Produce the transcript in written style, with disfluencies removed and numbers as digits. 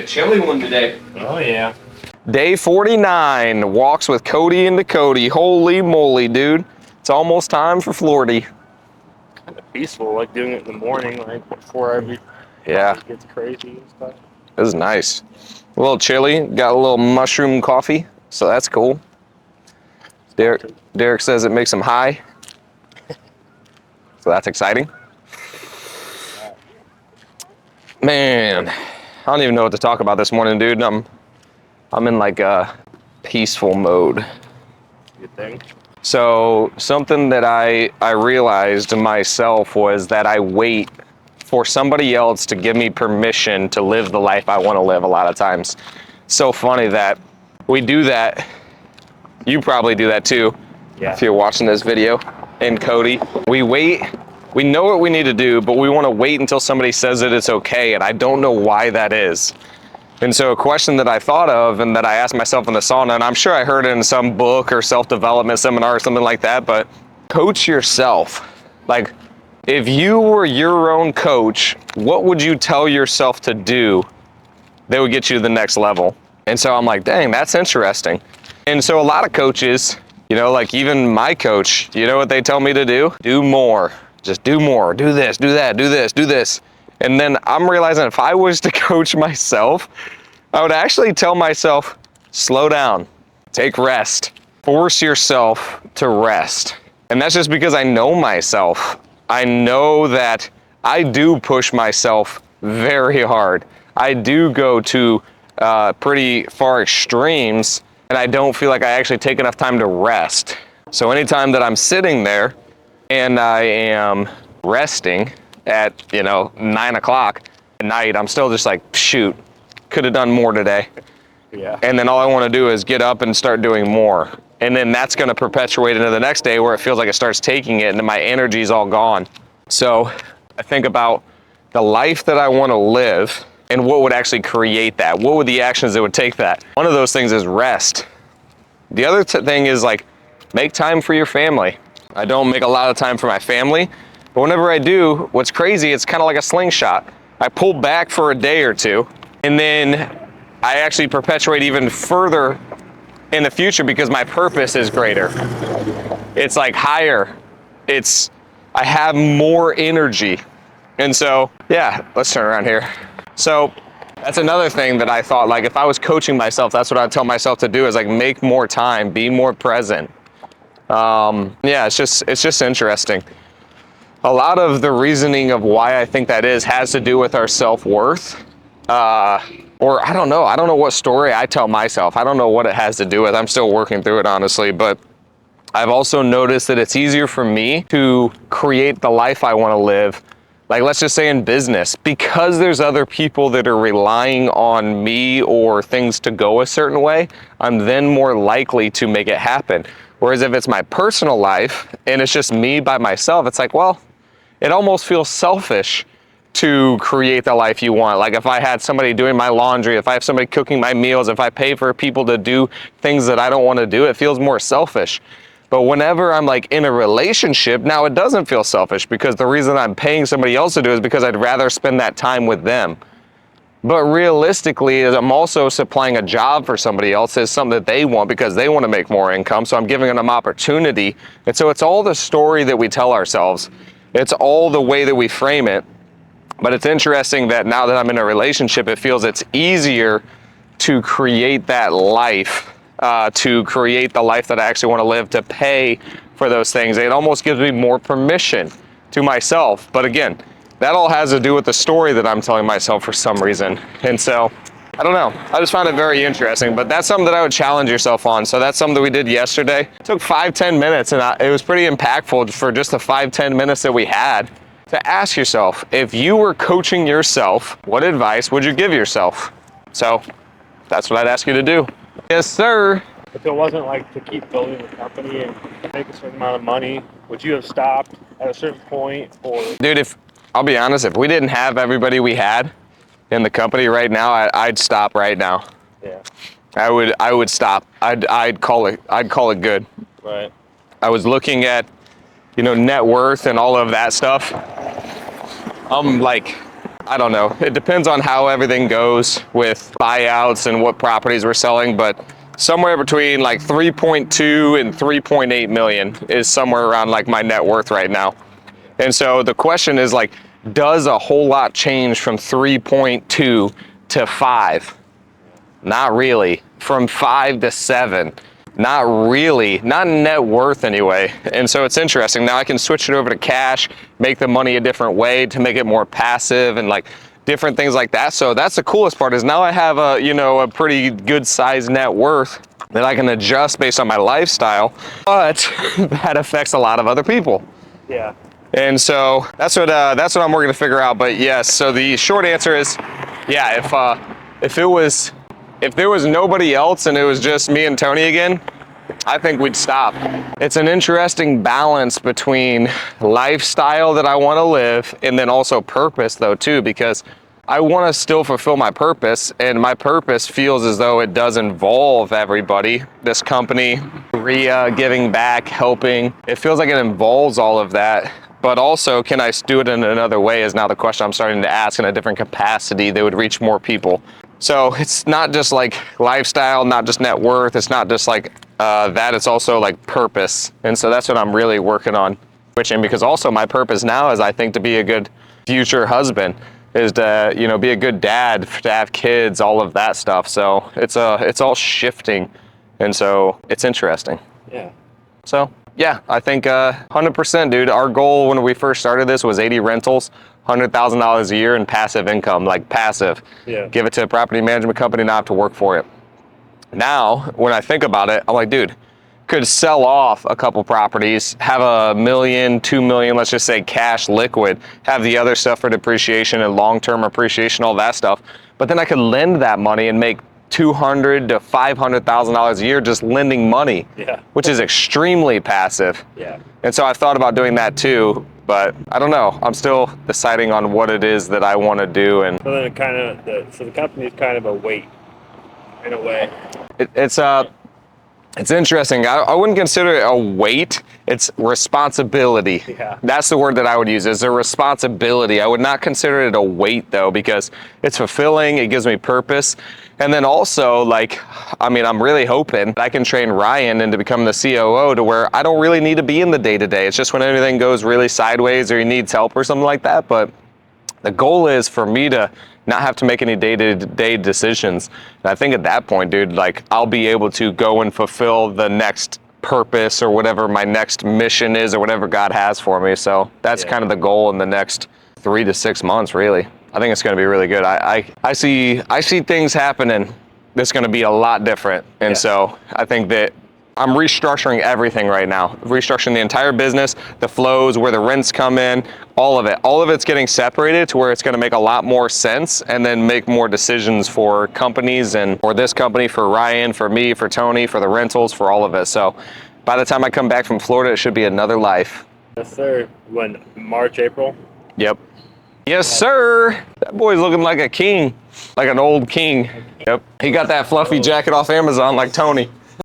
chilly one today. Oh yeah. Day 49, walks with Cody and Cody. Holy moly, dude. It's almost time for Florida. Kind of peaceful, like doing it in the morning, like before everything gets crazy and stuff. This is nice. A little chilly, got a little mushroom coffee, so that's cool. Derek says it makes him high. So that's exciting. Man, I don't even know what to talk about this morning, dude. I'm in like a peaceful mode. You think? So something that I realized myself was that I wait for somebody else to give me permission to live the life I want to live a lot of times. So funny that we do that. You probably do that too. Yeah. If you're watching this video. And Cody, we wait. We know what we need to do, but we want to wait until somebody says that it's okay, and I don't know why that is. And so a question that I thought of and that I asked myself in the sauna, and I'm sure I heard it in some book or self-development seminar or something like that, but coach yourself. Like, if you were your own coach, what would you tell yourself to do that would get you to the next level? And so I'm like, dang, that's interesting. And so a lot of coaches, you know, like even my coach, you know what they tell me to do? Do more. Just do more, do this, do that, do this, do this. And then I'm realizing if I was to coach myself, I would actually tell myself, slow down, take rest, force yourself to rest. And that's just because I know myself. I know that I do push myself very hard. I do go to pretty far extremes, and I don't feel like I actually take enough time to rest. So anytime that I'm sitting there and I am resting at, 9 o'clock at night, I'm still just like, shoot, could have done more today. Yeah. And then all I want to do is get up and start doing more. And then that's going to perpetuate into the next day where it feels like it starts taking it and then my energy's all gone. So I think about the life that I want to live and what would actually create that. What would the actions that would take that? One of those things is rest. The other thing is like, make time for your family. I don't make a lot of time for my family, but whenever I do, what's crazy, it's kind of like a slingshot. I pull back for a day or two, and then I actually perpetuate even further in the future because my purpose is greater. It's like higher. I have more energy. And so, yeah, let's turn around here. So that's another thing that I thought, like if I was coaching myself, that's what I'd tell myself to do is like make more time, be more present. Yeah, it's just interesting. A lot of the reasoning of why I think that has to do with our self-worth. Or I don't know what story I tell myself. I don't know what it has to do with. I'm still working through it, honestly, but I've also noticed that it's easier for me to create the life I want to live. Like, let's just say in business, because there's other people that are relying on me or things to go a certain way, I'm then more likely to make it happen. Whereas if it's my personal life and it's just me by myself, it's like, well, it almost feels selfish to create the life you want. Like if I had somebody doing my laundry, if I have somebody cooking my meals, if I pay for people to do things that I don't want to do, it feels more selfish. But whenever I'm like in a relationship, now it doesn't feel selfish because the reason I'm paying somebody else to do it is because I'd rather spend that time with them. But realistically, I'm also supplying a job for somebody else as something that they want because they want to make more income. So I'm giving them opportunity. And so it's all the story that we tell ourselves. It's all the way that we frame it. But it's interesting that now that I'm in a relationship, it feels it's easier to create that life, to create the life that I actually want to live, to pay for those things. It almost gives me more permission to myself. But again, that all has to do with the story that I'm telling myself for some reason. And so, I don't know. I just found it very interesting, but that's something that I would challenge yourself on. So that's something that we did yesterday. It took 5-10 minutes and it was pretty impactful for just the 5-10 minutes that we had to ask yourself, if you were coaching yourself, what advice would you give yourself? So that's what I'd ask you to do. Yes, sir. If it wasn't like to keep building the company and make a certain amount of money, would you have stopped at a certain point or? Dude, I'll be honest, if we didn't have everybody we had in the company right now, I'd stop right now. Yeah. I would stop. I'd call it good. Right. I was looking at, net worth and all of that stuff. I'm I don't know. It depends on how everything goes with buyouts and what properties we're selling, but somewhere between like 3.2 and 3.8 million is somewhere around like my net worth right now. And so the question is like, does a whole lot change from 3.2 to 5? Not really. From 5 to 7? Not really. Not net worth anyway. And so it's interesting. Now I can switch it over to cash, make the money a different way to make it more passive and like different things like that. So that's the coolest part is now I have a, you know, a pretty good size net worth that I can adjust based on my lifestyle, but that affects a lot of other people. Yeah. And so that's what I'm working to figure out. But yes, so the short answer is, yeah, if there was nobody else and it was just me and Tony again, I think we'd stop. It's an interesting balance between lifestyle that I want to live and then also purpose though too, because I want to still fulfill my purpose, and my purpose feels as though it does involve everybody. This company, giving back, helping, it feels like it involves all of that. But also, can I do it in another way is now the question I'm starting to ask, in a different capacity that would reach more people. So it's not just like lifestyle, not just net worth. It's not just like that, it's also like purpose. And so that's what I'm really working on switching, because also my purpose now is I think to be a good future husband, is to, you know, be a good dad, to have kids, all of that stuff. So it's all shifting. And so it's interesting. Yeah. So yeah, I think 100%, dude. Our goal when we first started this was 80 rentals, $100,000 a year in passive income, like passive. Yeah. Give it to a property management company, not have to work for it. Now, when I think about it, I'm like, dude, could sell off a couple properties, have $1 million, $2 million, let's just say cash liquid, have the other stuff for depreciation and long-term appreciation, all that stuff. But then I could lend that money and make $200,000 to $500,000 a year just lending money, Yeah. which is extremely passive. Yeah. And so I've thought about doing that too, but I don't know. I'm still deciding on what it is that I want to do. And So then it kind of, the company is kind of a weight in a way. It's interesting. I wouldn't consider it a weight. It's responsibility. Yeah. That's the word that I would use, is a responsibility. I would not consider it a weight though, because it's fulfilling. It gives me purpose. And then also, like, I mean, I'm really hoping I can train Ryan into becoming the COO to where I don't really need to be in the day-to-day. It's just when anything goes really sideways or he needs help or something like that. But the goal is for me to not have to make any day-to-day decisions. And I think at that point, dude, like, I'll be able to go and fulfill the next purpose or whatever my next mission is or whatever God has for me. So that's kind of the goal in the next 3 to 6 months, really. I think it's going to be really good. I see things happening that's going to be a lot different. And so I think that I'm restructuring everything right now, restructuring the entire business, the flows, where the rents come in, all of it. All of it's getting separated to where it's going to make a lot more sense, and then make more decisions for companies and for this company, for Ryan, for me, for Tony, for the rentals, for all of it. So by the time I come back from Florida, it should be another life. Yes, sir. When March, April? Yep. Yes, sir. That boy's looking like a king, like an old king. Yep. He got that fluffy jacket off Amazon like Tony.